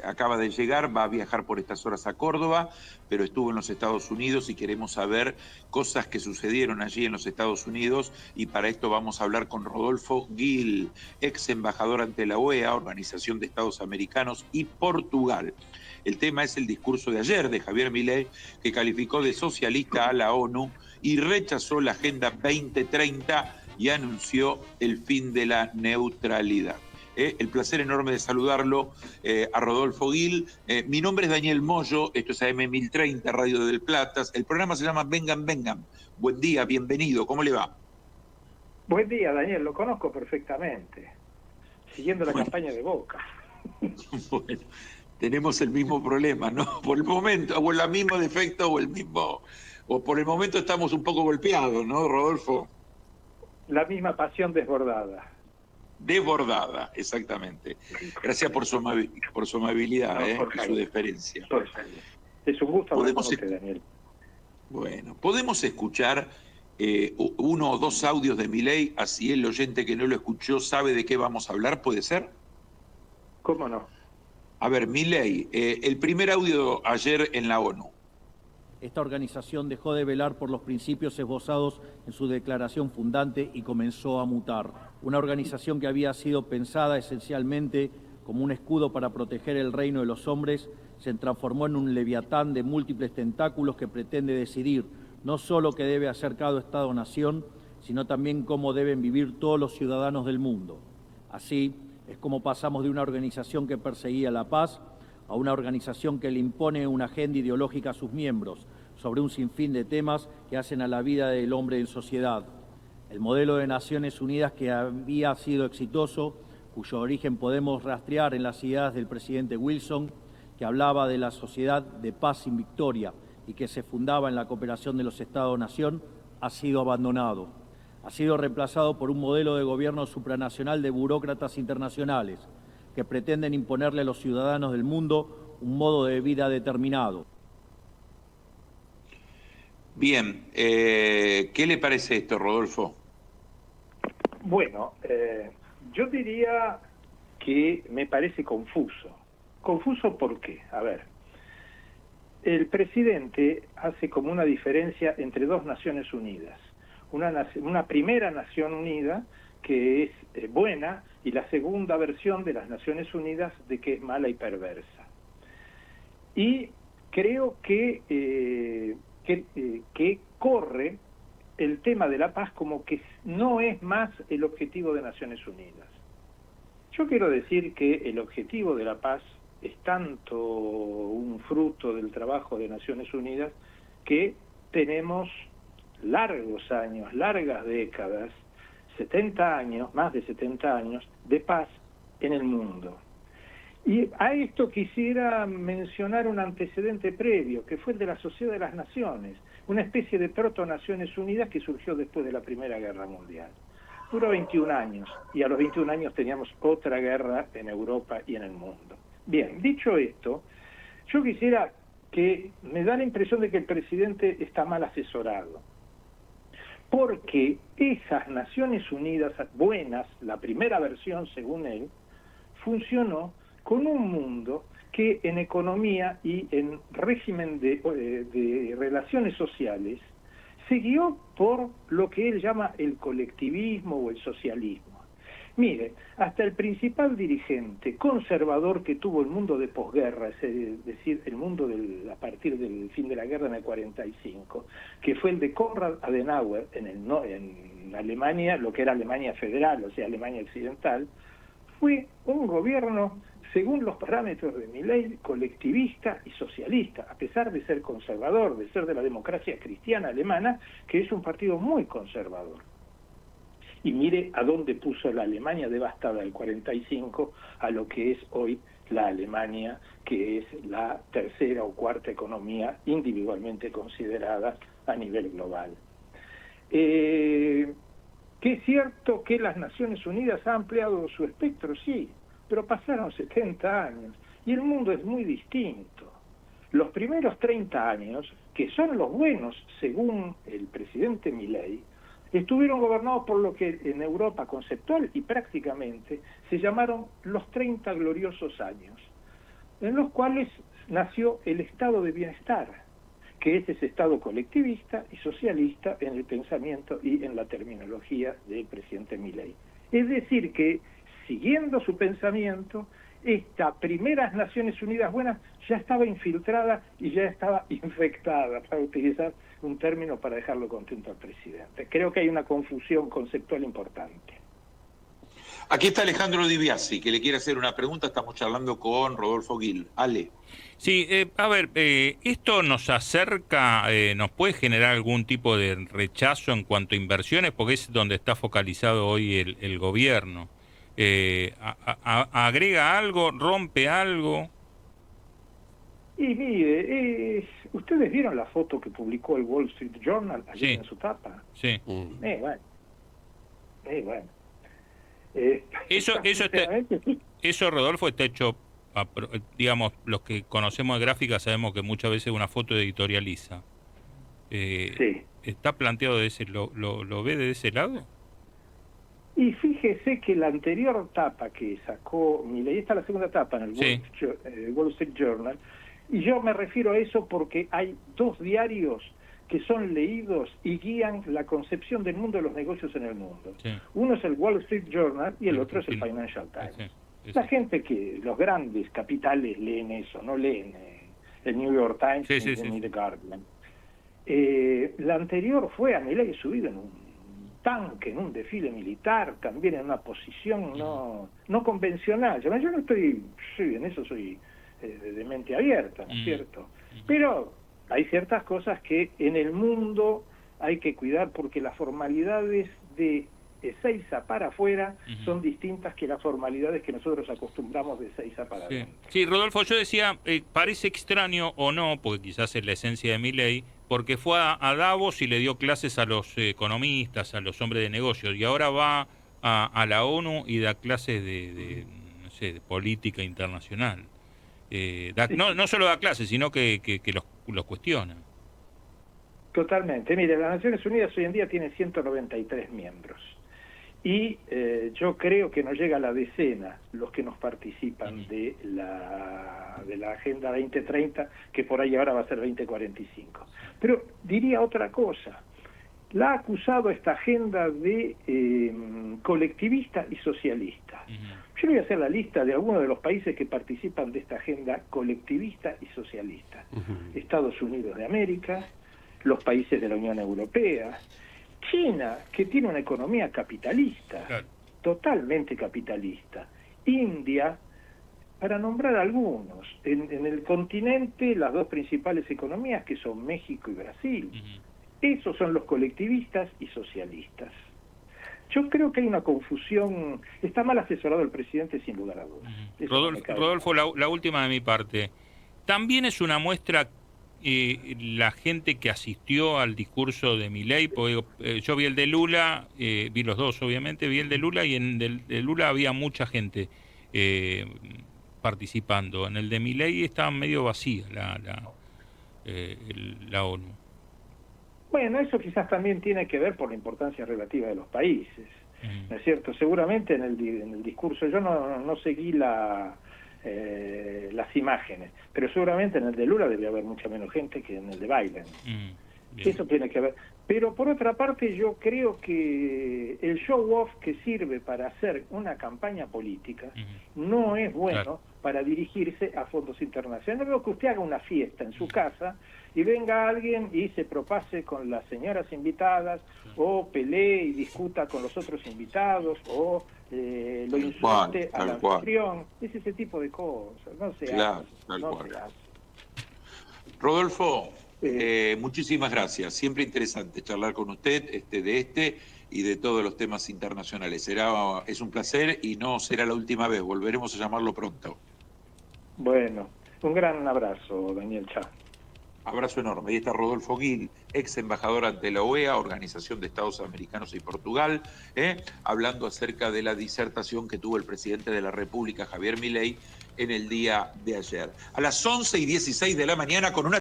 acaba de llegar, va a viajar por estas horas a Córdoba, pero estuvo en los Estados Unidos y queremos saber cosas que sucedieron allí en los Estados Unidos, y para esto vamos a hablar con Rodolfo Gil, ex embajador ante la OEA, Organización de Estados Americanos, y Portugal. El tema es el discurso de ayer de Javier Milei, que calificó de socialista a la ONU y rechazó la Agenda 2030 y anunció el fin de la neutralidad. El placer enorme de saludarlo a Rodolfo Gil. Mi nombre es Daniel Moyo, esto es AM1030, Radio del Plata. El programa se llama Vengan, Vengan. Buen día, bienvenido, ¿cómo le va? Buen día, Daniel, lo conozco perfectamente, siguiendo la campaña de Boca. Bueno, tenemos el mismo problema, ¿no? Por el momento, o el mismo defecto, o por el momento estamos un poco golpeados, ¿no, Rodolfo? La misma pasión desbordada. Desbordada, exactamente. Gracias por su amabilidad, y su deferencia. Es un gusto hablar con usted, Daniel. Bueno, podemos escuchar uno o dos audios de Milei, así el oyente que no lo escuchó sabe de qué vamos a hablar, ¿puede ser? ¿Cómo no? A ver, Milei, el primer audio ayer en la ONU. Esta organización dejó de velar por los principios esbozados en su declaración fundante y comenzó a mutar. Una organización que había sido pensada esencialmente como un escudo para proteger el reino de los hombres se transformó en un leviatán de múltiples tentáculos que pretende decidir no solo qué debe hacer cada Estado-nación, sino también cómo deben vivir todos los ciudadanos del mundo. Así es como pasamos de una organización que perseguía la paz a una organización que le impone una agenda ideológica a sus miembros sobre un sinfín de temas que hacen a la vida del hombre en sociedad. El modelo de Naciones Unidas que había sido exitoso, cuyo origen podemos rastrear en las ideas del presidente Wilson, que hablaba de la sociedad de paz sin victoria y que se fundaba en la cooperación de los Estados-nación, ha sido abandonado. Ha sido reemplazado por un modelo de gobierno supranacional de burócratas internacionales que pretenden imponerle a los ciudadanos del mundo un modo de vida determinado. Bien, ¿qué le parece esto, Rodolfo? Bueno, yo diría que me parece confuso. ¿Confuso por qué? A ver, el presidente hace como una diferencia entre dos Naciones Unidas. Una primera Nación Unida que es buena y la segunda versión de las Naciones Unidas de que es mala y perversa. Y creo que corre el tema de la paz como que no es más el objetivo de Naciones Unidas. Yo quiero decir que el objetivo de la paz es tanto un fruto del trabajo de Naciones Unidas que tenemos largos años, largas décadas, 70 años, más de 70 años de paz en el mundo. Y a esto quisiera mencionar un antecedente previo, que fue el de la Sociedad de las Naciones, una especie de proto-Naciones Unidas que surgió después de la Primera Guerra Mundial. Duró 21 años, y a los 21 años teníamos otra guerra en Europa y en el mundo. Bien, dicho esto, yo quisiera que me da la impresión de que el presidente está mal asesorado, porque esas Naciones Unidas buenas, la primera versión según él, funcionó con un mundo que en economía y en régimen de relaciones sociales se guió por lo que él llama el colectivismo o el socialismo. Mire, hasta el principal dirigente conservador que tuvo el mundo de posguerra, es decir, el mundo a partir del fin de la guerra en el 45, que fue el de Konrad Adenauer en Alemania, lo que era Alemania federal, o sea, Alemania occidental, fue un gobierno, según los parámetros de Milei, colectivista y socialista, a pesar de ser conservador, de ser de la democracia cristiana alemana, que es un partido muy conservador. Y mire a dónde puso la Alemania devastada del 45 a lo que es hoy la Alemania, que es la tercera o cuarta economía individualmente considerada a nivel global. Que es cierto que las Naciones Unidas han ampliado su espectro, sí, pero pasaron 70 años y el mundo es muy distinto. Los primeros 30 años, que son los buenos según el presidente Milei, estuvieron gobernados por lo que en Europa conceptual y prácticamente se llamaron los 30 gloriosos años, en los cuales nació el estado de bienestar, que es ese estado colectivista y socialista en el pensamiento y en la terminología del presidente Milei. Es decir que, siguiendo su pensamiento, esta primeras Naciones Unidas buenas ya estaba infiltrada y ya estaba infectada, para utilizar un término para dejarlo contento al presidente. Creo que hay una confusión conceptual importante. Aquí está Alejandro Di Biasi, que le quiere hacer una pregunta. Estamos charlando con Rodolfo Gil. Ale. Sí, a ver, ¿esto nos acerca, nos puede generar algún tipo de rechazo en cuanto a inversiones? Porque es donde está focalizado hoy el gobierno. ¿Agrega algo, rompe algo? Y mire, ¿ustedes vieron la foto que publicó el Wall Street Journal ayer Sí. en su tapa? Sí. Bueno. Eso, Rodolfo, está hecho, digamos, los que conocemos de gráfica sabemos que muchas veces una foto editorializa. Sí. ¿Está planteado de ese, lo ve de ese lado? Y fíjese que la anterior tapa que sacó Milei, esta es la segunda tapa en el Sí. Wall Street Journal, y yo me refiero a eso porque hay dos diarios que son leídos y guían la concepción del mundo de los negocios en el mundo. Sí. Uno es el Wall Street Journal y el Sí, otro es el sí. Financial Times. Sí. La gente que, los grandes capitales leen eso, no leen el New York Times ni The Guardian. La anterior fue a Milei subido en un tanque, en un desfile militar, también en una posición no convencional. Yo no estoy, en eso soy de mente abierta, ¿no es cierto? Pero hay ciertas cosas que en el mundo hay que cuidar porque las formalidades de Ezeiza para afuera son distintas que las formalidades que nosotros acostumbramos de Ezeiza para adentro. Sí, Rodolfo, yo decía, parece extraño o no, porque quizás es la esencia de Milei, porque fue a Davos y le dio clases a los economistas, a los hombres de negocios, y ahora va a la ONU y da clases no sé, de política internacional. No solo da clases, sino que los cuestiona. Totalmente. Mire, las Naciones Unidas hoy en día tiene 193 miembros. Y yo creo que no llega a la decena los que nos participan de la Agenda 2030, que por ahí ahora va a ser 2045. Pero diría otra cosa. La ha acusado esta agenda de colectivista y socialista. Yo le voy a hacer la lista de algunos de los países que participan de esta agenda colectivista y socialista. Estados Unidos de América, los países de la Unión Europea, China, que tiene una economía capitalista, Claro. Totalmente capitalista, India, para nombrar algunos. En el continente, las dos principales economías, que son México y Brasil. Esos son los colectivistas y socialistas. Yo creo que hay una confusión, está mal asesorado el presidente sin lugar a dudas. Rodolfo, la última de mi parte. También es una muestra la gente que asistió al discurso de Milei, porque yo vi el de Lula, vi los dos obviamente, vi el de Lula y en el de Lula había mucha gente participando. En el de Milei estaba medio vacía la ONU. Bueno, eso quizás también tiene que ver por la importancia relativa de los países, ¿no es cierto? Seguramente en el discurso, yo no seguí las imágenes, pero seguramente en el de Lula debe haber mucha menos gente que en el de Biden. Eso tiene que ver. Pero por otra parte yo creo que el show-off que sirve para hacer una campaña política no es bueno para dirigirse a fondos internacionales. No veo que usted haga una fiesta en su casa y venga alguien y se propase con las señoras invitadas o pelee y discuta con los otros invitados o lo insulte al anfitrión. Es ese tipo de cosas. No se hace. No se hace. Rodolfo, muchísimas gracias. Siempre interesante charlar con usted de y de todos los temas internacionales. Es un placer y no será la última vez. Volveremos a llamarlo pronto. Bueno, un gran abrazo, Daniel. Chao. Abrazo enorme. Ahí está Rodolfo Gil, ex embajador ante la OEA, Organización de Estados Americanos y Portugal, hablando acerca de la disertación que tuvo el presidente de la República, Javier Milei, en el día de ayer. A las 11:16 de la mañana con una